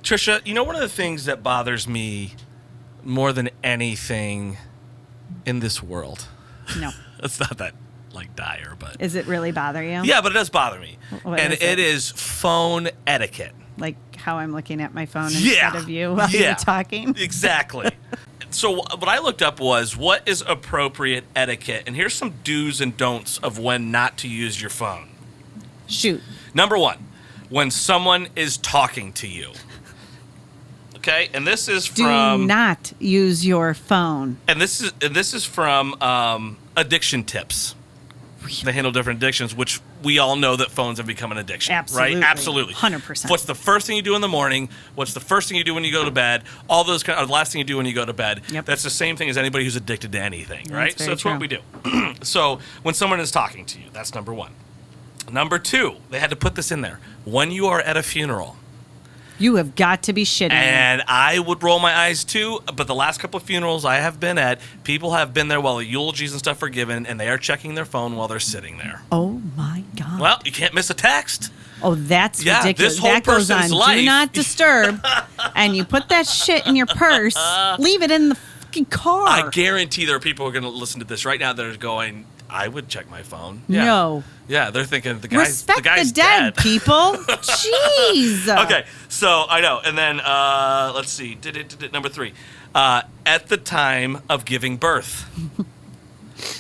Tricia, you know, one of the things that bothers me more than anything in this world. No. It's not that like dire, but Is it really bother you? yeah, but it does bother me. What and is it it? is phone etiquette. Like how I'm looking at my phone Yeah. instead of you while you're talking? Exactly. So what I looked up was what is appropriate etiquette, and here's some do's and don'ts of when not to use your phone. Shoot. Number 1, when someone is talking to you. Okay, and this is Do from not use your phone. and this is from Addiction Tips. They handle different addictions, which we all know that phones have become an addiction, Absolutely. right? Absolutely. 100%. What's the first thing you do in the morning? What's the first thing you do when you go to bed? All those kind of, the last thing you do when you go to bed. Yep. That's the same thing as anybody who's addicted to anything, right? So very that's what true. we do. So when someone is talking to you, that's number 1. Number 2, they had to put this in there. When you are at a funeral, You have got to be shitting me. and I would roll my eyes too, but the last couple of funerals I have been at, people have been there while the eulogies and stuff are given, and they are checking their phone while they're sitting there. Oh my God. Well, you can't miss a text. Oh, that's Yeah, ridiculous. this whole That goes on person's Do life. Not Disturb, and you put that shit in your purse. Leave it in the fucking car. I guarantee there are people who are going to listen to this right now that are going, I would check my phone. Yeah. No. Yeah, they're thinking the Respect guy's the dead, dead. people. Jeez. Okay, so I know. And then, let's see. Number 3. At the time of giving birth.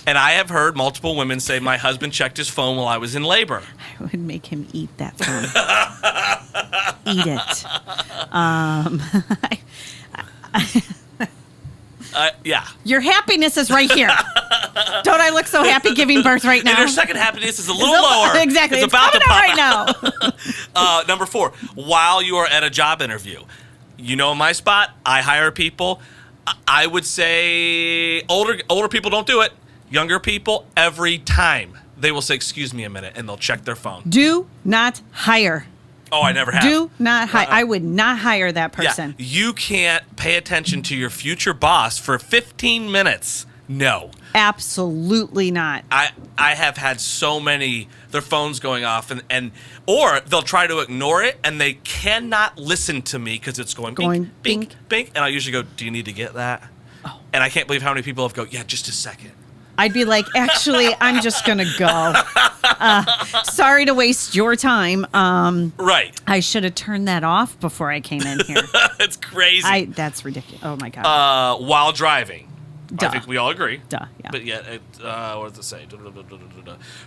And I have heard multiple women say, my husband checked his phone while I was in labor. I would make him eat that phone. Eat it. Yeah. Your happiness is right here. Don't I look so happy giving birth right now? And your second happiness is a little lower. Exactly. It's about to coming pop out right now. Number 4, while you are at a job interview. You know my spot. I hire people. I would say older people don't do it. Younger people, every time, they will say, excuse me a minute, and they'll check their phone. Do not hire. Oh, I never have. Do not hire. I would not hire that Yeah, person. you can't pay attention to your future boss for 15 minutes. No. Absolutely not. I have had so many, their phones going off, and or they'll try to ignore it, and they cannot listen to me because it's going bink, bink, bink. And I usually go, do you need to get that? Oh. And I can't believe how many people have go, yeah, just a second. I'd be like, actually, I'm just going to go. Sorry to waste your time. Right. I should have turned that off before I came in here. It's crazy. That's ridiculous. Oh, my God. While driving. Duh. I think we all agree. Duh, yeah. But yet, what does it say?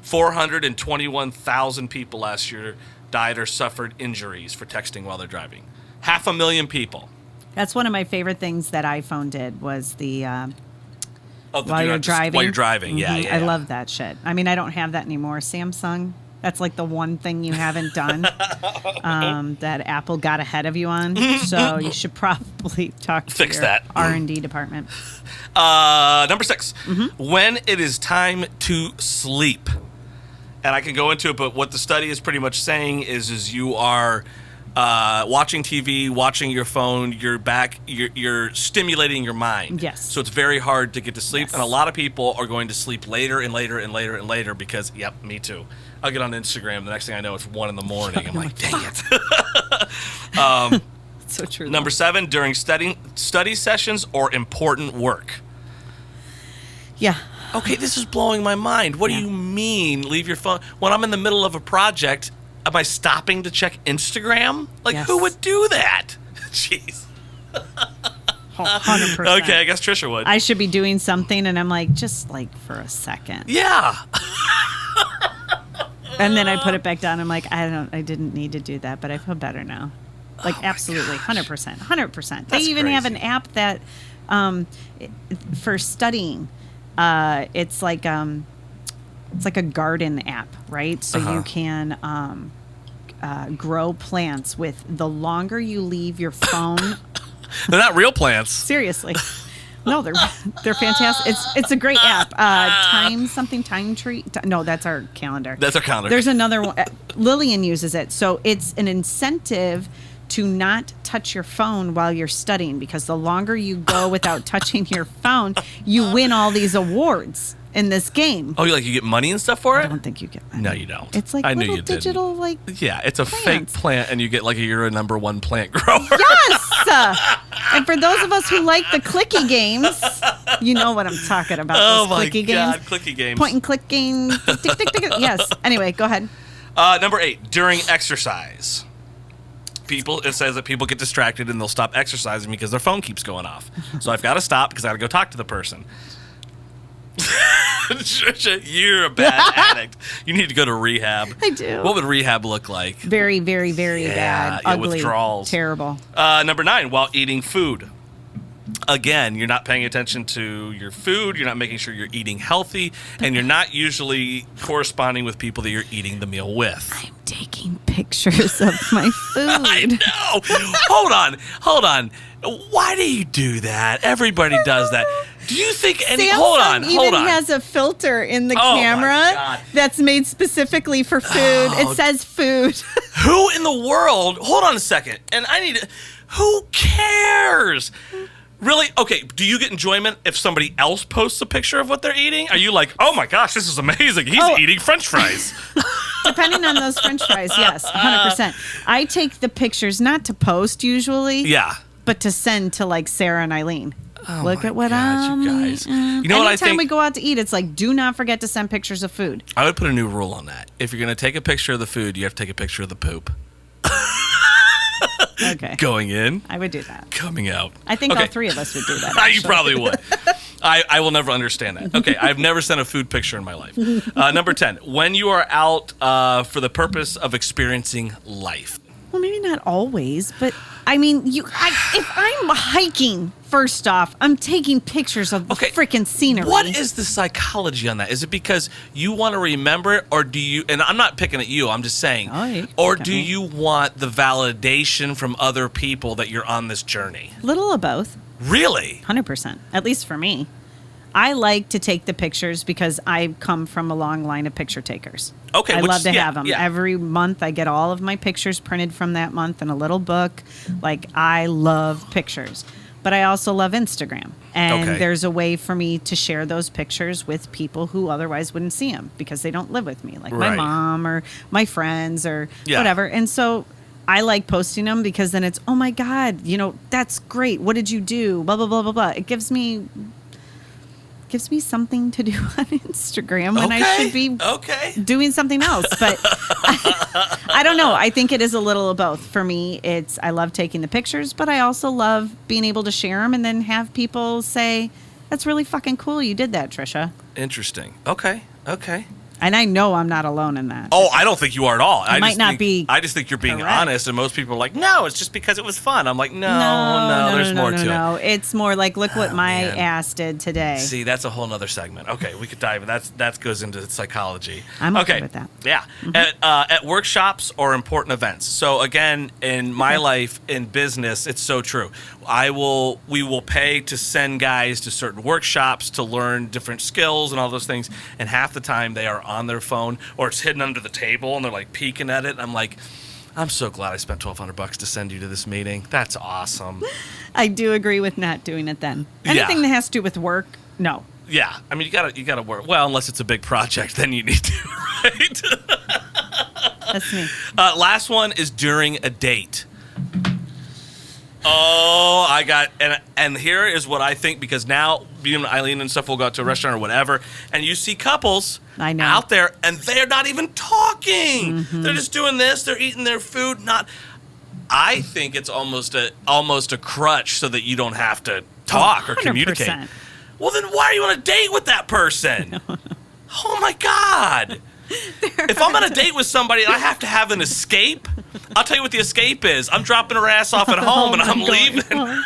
421,000 people last year died or suffered injuries for texting while they're driving. 500,000 people. That's one of my favorite things that iPhone did was the Oh, while you're driving. While you're driving, yeah, Mhm. yeah. I love that shit. I mean, I don't have that anymore. Samsung, that's like the one thing you haven't done that Apple got ahead of you on. So you should probably talk to Fix your that. R&D department. Number 6, Mm-hmm. when it is time to sleep. And I can go into it, but what the study is pretty much saying is you are watching TV, watching your phone, you're stimulating your mind. Yes. So it's very hard to get to sleep. Yes. And a lot of people are going to sleep later and later and later and later because, yep, me too. I'll get on Instagram. The next thing I know, it's 1 a.m. I'm like, dang it. So true. Number 7, during study sessions or important work. Yeah. Okay, this is blowing my mind. What do you mean, leave your phone? When I'm in the middle of a project, am I stopping to check Instagram? Like, Yes. who would do that? Jeez. 100%. Okay, I guess Tricia would. I should be doing something, and I'm like, just like for a second. Yeah. And then I put it back down. I'm like, I didn't need to do that, but I feel better now. Like, absolutely, 100%. 100%. They That's even have an crazy. app that, for studying, it's like a garden app, right? So you can grow plants with the longer you leave your phone. They're not real plants. Seriously. No, they're fantastic. It's a great app. Time tree. No, that's our calendar. That's our calendar. There's another one. Lillian uses it. So it's an incentive to not touch your phone while you're studying, because the longer you go without touching your phone, you win all these awards. in this game. Oh, you get money and stuff for it? I don't think you get money. No, you don't. It's like I knew little you digital didn't. Yeah, it's a fake plants. plant, and you get you're a number one plant grower. Yes! And for those of us who like the clicky games, you know what I'm talking about. Oh those my clicky God, games. clicky games. Point and click game. Tick, tick, tick, tick. Yes. Anyway, go ahead. Number 8, during exercise. It says that people get distracted and they'll stop exercising because their phone keeps going off. So I've got to stop because I got to go talk to the person. Tricia, you're a bad addict. You need to go to rehab. I do. What would rehab look like? Very, very, very bad. Ugly. Withdrawals. Terrible. Number 9, while eating food. Again, you're not paying attention to your food. You're not making sure you're eating healthy. And you're not usually corresponding with people that you're eating the meal with. I'm taking pictures of my food. I know. Hold on. Why do you do that? Everybody does that. Do you think any? Samsung Hold on. even has a filter in the Oh, my camera God. that's made specifically for food. It says food. Who in the world? Hold on a second. And I need to. Who cares? Really? Okay, do you get enjoyment if somebody else posts a picture of what they're eating? Are you like, oh my gosh, this is amazing. He's eating French fries. Depending on those French fries, yes, 100%. I take the pictures not to post usually, Yeah. but to send to Sarah and Eileen. Oh Look my at what God, I'm you guys. eating. You know what I Anytime think? we go out to eat, it's like, do not forget to send pictures of food. I would put a new rule on that. If you're going to take a picture of the food, you have to take a picture of the poop. Okay. Going in, I would do that. coming out. I think Okay. all three of us would do that. You actually. probably would. I will never understand that. Okay, I've never sent a food picture in my life. Number 10, when you are out for the purpose of experiencing life. Well, maybe not always, but I mean, if I'm hiking, first off, I'm taking pictures of the freaking scenery. What is the psychology on that? Is it because you want to remember it, or do you, and I'm not picking at you, I'm just saying, or do you want the validation from other people that you're on this journey? Little of both. Really? 100%, at least for me. I like to take the pictures because I come from a long line of picture takers. Okay, I love to have them. Yeah. Every month I get all of my pictures printed from that month in a little book. I love pictures. But I also love Instagram. And there's a way for me to share those pictures with people who otherwise wouldn't see them because they don't live with me, like my mom or my friends or whatever. And so I like posting them because then it's, oh my God, that's great. What did you do? Blah, blah, blah, blah, blah. It gives me something to do on Instagram when I should be doing something else. But I don't know. I think it is a little of both. For me, I love taking the pictures, but I also love being able to share them and then have people say, that's really fucking cool. You did that, Tricia. Interesting. Okay. And I know I'm not alone in that. Oh, I don't think you are at all. I just think you're being correct. honest, and most people are like, no, it's just because it was fun. I'm like, no, there's more to it. No, it's more like, look what my ass did today. See, that's a whole nother segment. Okay, we could dive. That goes into psychology. I'm okay with that. Yeah, at workshops or important events. So again, in my life, in business, it's so true. We will pay to send guys to certain workshops to learn different skills and all those things, and half the time they are on their phone or it's hidden under the table and they're like peeking at it. I'm like, I'm so glad I spent $1,200 to send you to this meeting. That's awesome. I do agree with not doing it then. Anything that has to do with work, no. Yeah, I mean you gotta work. Well, unless it's a big project, then you need to, right? That's me. Last one is during a date. Oh, and here is what I think, because now you and Eileen and stuff will go out to a restaurant or whatever, and you see couples out there, and they're not even talking. Mm-hmm. They're just doing this. They're eating their food. I think it's almost a crutch so that you don't have to talk or communicate. Well, then why are you on a date with that person? Oh my God. If I'm on a date with somebody and I have to have an escape, I'll tell you what the escape is. I'm dropping her ass off at home and I'm leaving.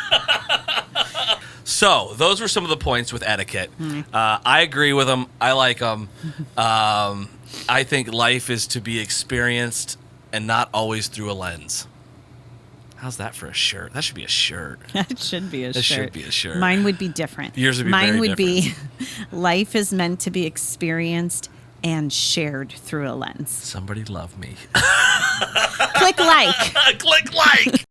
So those were some of the points with etiquette. I agree with them. I like them. I think life is to be experienced and not always through a lens. How's that for a shirt? That should be a shirt. That should be a shirt. That should be a shirt. Mine would be different. Yours would be Mine very would different. be life is meant to be experienced and shared through a lens. Somebody love me. Click like. Click like.